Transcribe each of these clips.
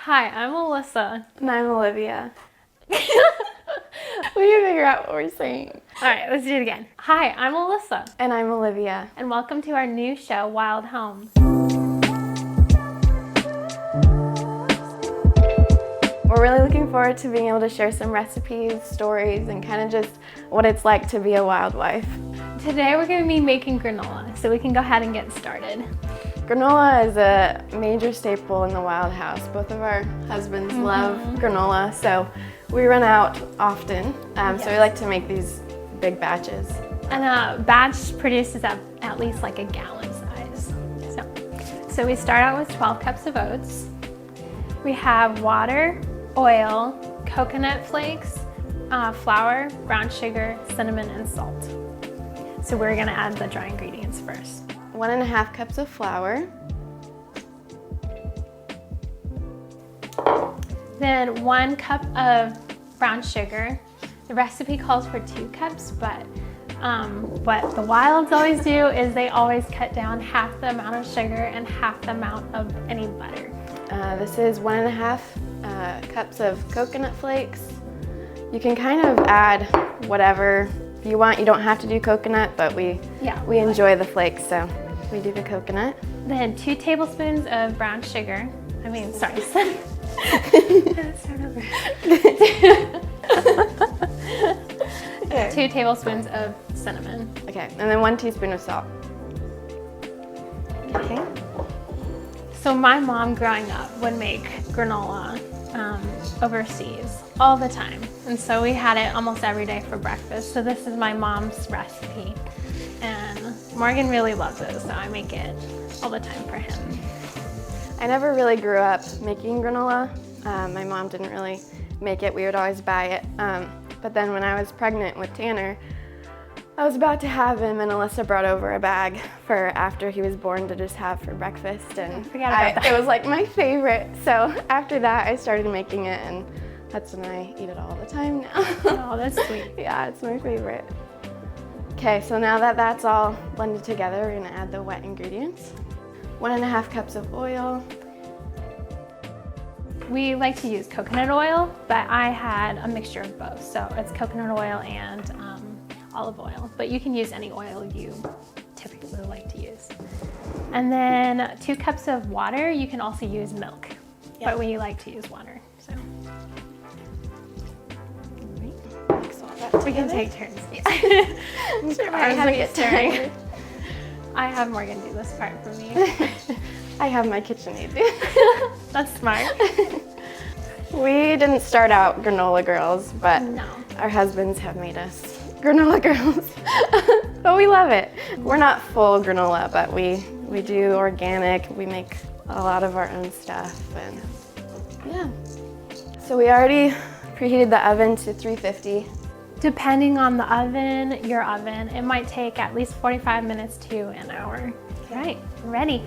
Hi, I'm Alyssa. And I'm Olivia. We need to figure out what we're saying. All right, let's do it again. Hi, I'm Alyssa. And I'm Olivia. And welcome to our new show, Wild Homes. We're really looking forward to being able to share some recipes, stories, and kind of just what it's like to be a wild wife. Today we're going to be making granola, so we can go ahead and get started. Granola is a major staple in the Wild House. Both of our husbands love granola, so we run out often. So we like to make these big batches. And a batch produces at least like a gallon size. So we start out with 12 cups of oats. We have water, oil, coconut flakes, flour, brown sugar, cinnamon, and salt. So we're gonna add the dry ingredients first. 1.5 cups of flour. Then 1 cup of brown sugar. The recipe calls for 2 cups, but what the Wilds always do is they always cut down half the amount of sugar and half the amount of any butter. This is 1.5 cups of coconut flakes. You can kind of add whatever you want. You don't have to do coconut, but we enjoy the flakes, so we do the coconut. Then 2 tablespoons of brown sugar. Sorry. Start over. 2 tablespoons of cinnamon. Okay, and then 1 teaspoon of salt. Okay. So my mom growing up would make granola overseas all the time. And so we had it almost every day for breakfast. So this is my mom's recipe. And Morgan really loves it, so I make it all the time for him. I never really grew up making granola. My mom didn't really make it. We would always buy it. But then when I was pregnant with Tanner, I was about to have him, and Alyssa brought over a bag for after he was born to just have for breakfast. And Forget about that. It was like my favorite. So after that, I started making it, and that's when I eat it all the time now. Oh, that's sweet. Yeah, it's my favorite. Okay, so now that that's all blended together, we're gonna add the wet ingredients. 1.5 cups of oil. We like to use coconut oil, but I had a mixture of both. So it's coconut oil and olive oil, but you can use any oil you typically like to use. And then 2 cups of water. You can also use milk, but we like to use water. So Mix all that we can together. take turns. Yeah. Sure, I have to get tired. I have Morgan do this part for me. I have my KitchenAid do. That's smart. We didn't start out granola girls, but No. our husbands have made us granola girls. But we love it. We're not full granola, but we do organic. We make a lot of our own stuff, and yeah. So we already preheated the oven to 350. Depending on the oven, your oven, it might take at least 45 minutes to an hour. All right, ready.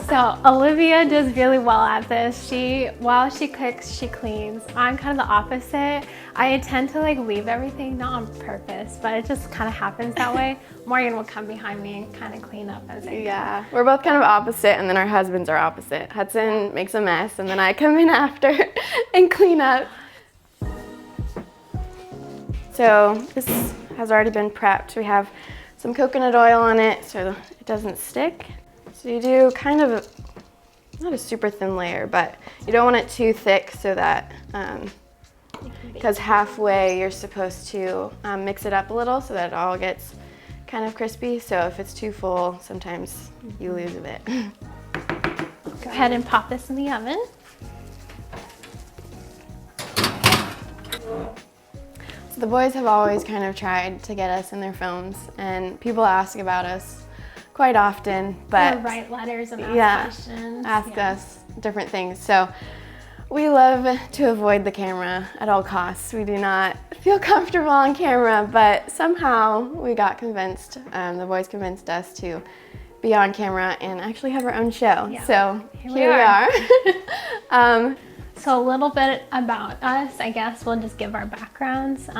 So Olivia does really well at this. While she cooks, she cleans. I'm kind of the opposite. I tend to leave everything, not on purpose, but it just kind of happens that way. Morgan will come behind me and kind of clean up as I go. Yeah, we're both kind of opposite, and then our husbands are opposite. Hudson makes a mess, and then I come in after and clean up. So this has already been prepped. We have some coconut oil on it so it doesn't stick. So you do kind of, not a super thin layer, but you don't want it too thick so that, because halfway you're supposed to mix it up a little so that it all gets kind of crispy. So if it's too full, sometimes you lose a bit. Go ahead and pop this in the oven. So the boys have always kind of tried to get us in their phones, and people ask about us quite often, but Or write letters and ask questions. ask us different things. So we love to avoid the camera at all costs. We do not feel comfortable on camera, but somehow we got convinced, the boys convinced us to be on camera and actually have our own show. Yeah. So Here here we are. So a little bit about us, I guess we'll just give our backgrounds.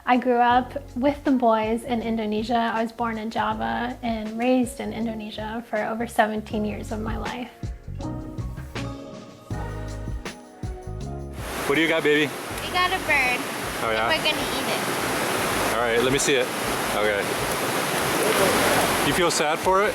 I grew up with the boys in Indonesia. I was born in Java and raised in Indonesia for over 17 years of my life. What do you got, baby? We got a bird. Oh yeah? We're gonna eat it. All right, let me see it. Okay. You feel sad for it?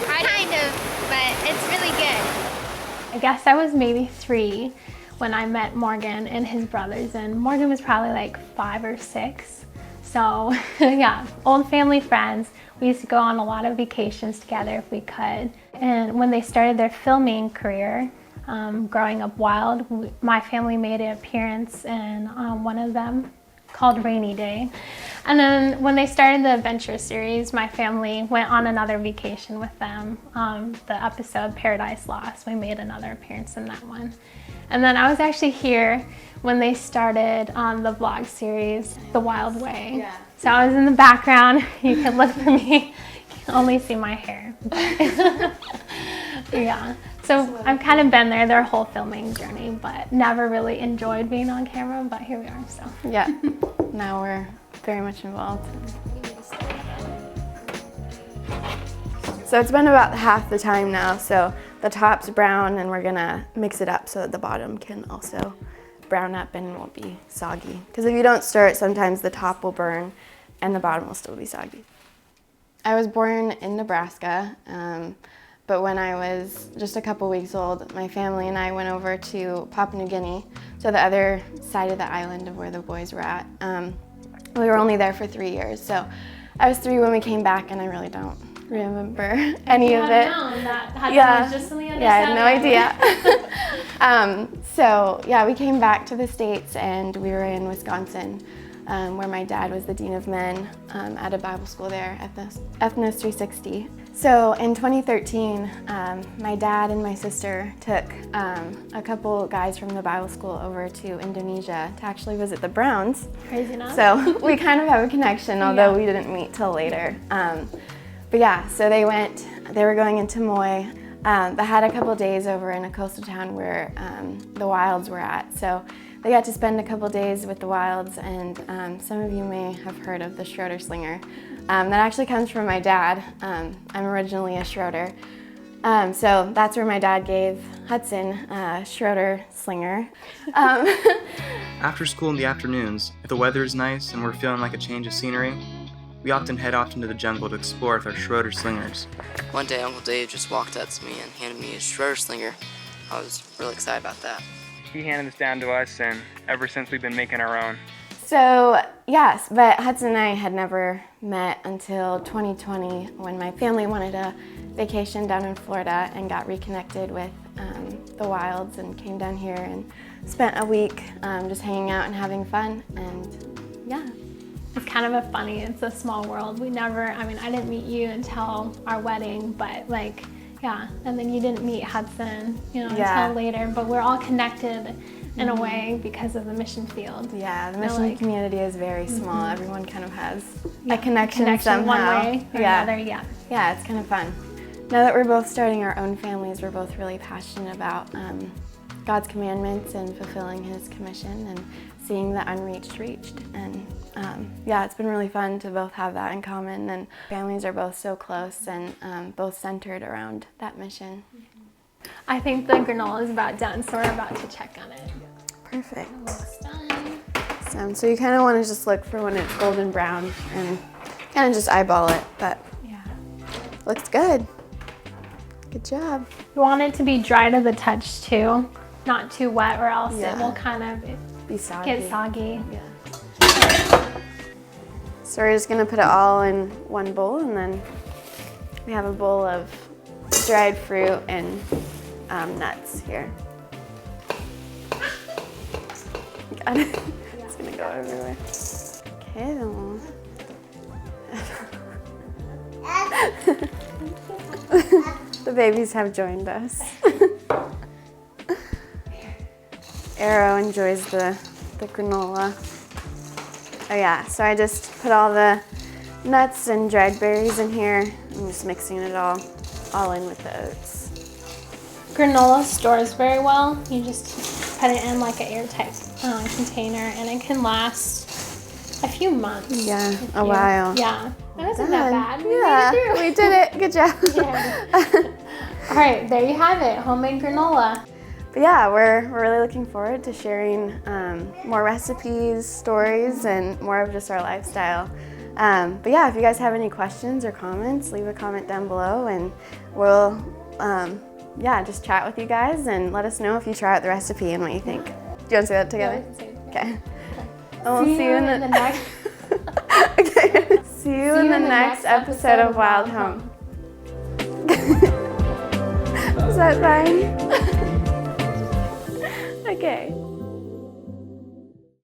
Kind of, but it's really good. I guess I was maybe 3 when I met Morgan and his brothers, and Morgan was probably like 5 or 6. So yeah, old family friends. We used to go on a lot of vacations together if we could. And when they started their filming career, growing up wild, my family made an appearance in one of them called Rainy Day. And then when they started the adventure series, my family went on another vacation with them. The episode Paradise Lost, we made another appearance in that one. And then I was actually here when they started the vlog series, The Wild Way. Yeah. So I was in the background. You can look for me. You can only see my hair. Yeah. So I've kind of been there their whole filming journey, but never really enjoyed being on camera, but here we are, so. Yeah, now we're very much involved. So it's been about half the time now, so the top's brown and we're gonna mix it up so that the bottom can also brown up and won't be soggy. Because if you don't stir it, sometimes the top will burn and the bottom will still be soggy. I was born in Nebraska, but when I was just a couple weeks old, my family and I went over to Papua New Guinea, so the other side of the island of where the boys were at. We were only there for 3 years, so I was 3 when we came back, and I really don't remember any of it. Was just on the other I had side. no idea. So yeah, we came back to the States, and we were in Wisconsin, where my dad was the Dean of Men at a Bible school there at the Ethnos 360. So in 2013, my dad and my sister took a couple guys from the Bible school over to Indonesia to actually visit the Browns. Crazy enough. So we kind of have a connection, although we didn't meet till later. But yeah, so they were going into Moy. They had a couple days over in a coastal town where the Wilds were at. So they got to spend a couple days with the Wilds, and some of you may have heard of the Schroeder Slinger. That actually comes from my dad. I'm originally a Schroeder. So that's where my dad gave Hudson a Schroeder Slinger. After school in the afternoons, if the weather is nice and we're feeling like a change of scenery, we often head off into the jungle to explore with our Schroeder Slingers. One day Uncle Dave just walked up to me and handed me his Schroeder Slinger. I was really excited about that. He handed this down to us, and ever since we've been making our own. So yes, but Hudson and I had never met until 2020 when my family wanted a vacation down in Florida and got reconnected with the Wilds and came down here and spent a week just hanging out and having fun, and yeah. It's kind of it's a small world. I didn't meet you until our wedding, but like, yeah, and then you didn't meet Hudson, until later, but we're all connected in a way because of the mission field. Yeah, the mission community is very small. Everyone kind of has a connection somehow. One way or another, yeah. Yeah, it's kind of fun. Now that we're both starting our own families, we're both really passionate about God's commandments and fulfilling His commission and seeing the unreached reached. And yeah, it's been really fun to both have that in common, and families are both so close and both centered around that mission. I think the granola is about done, so we're about to check on it. Perfect. Almost done. So you kind of want to just look for when it's golden brown and kind of just eyeball it, but yeah, looks good. Good job. You want it to be dry to the touch too, not too wet, or else it will kind of be soggy. get soggy. Yeah. So we're just gonna put it all in one bowl, and then we have a bowl of dried fruit and nuts here. Got it. It's gonna go everywhere. Okay, then we'll... The babies have joined us. Arrow enjoys the granola. Oh yeah, so I just put all the nuts and dried berries in here. I'm just mixing it all in with the oats. Granola stores very well. You just put it in like an airtight container, and it can last a few months. Yeah, a while. Yeah, that wasn't that bad. We did it. Good job. Yeah. All right, there you have it, homemade granola. But yeah, we're really looking forward to sharing more recipes, stories, and more of just our lifestyle. But yeah, if you guys have any questions or comments, leave a comment down below, and we'll just chat with you guys and let us know if you try out the recipe and what you think. Do you want to say that together? Okay. And we'll see you in the next. Okay. See you in the next episode of Wild Home. Is that fine? Okay.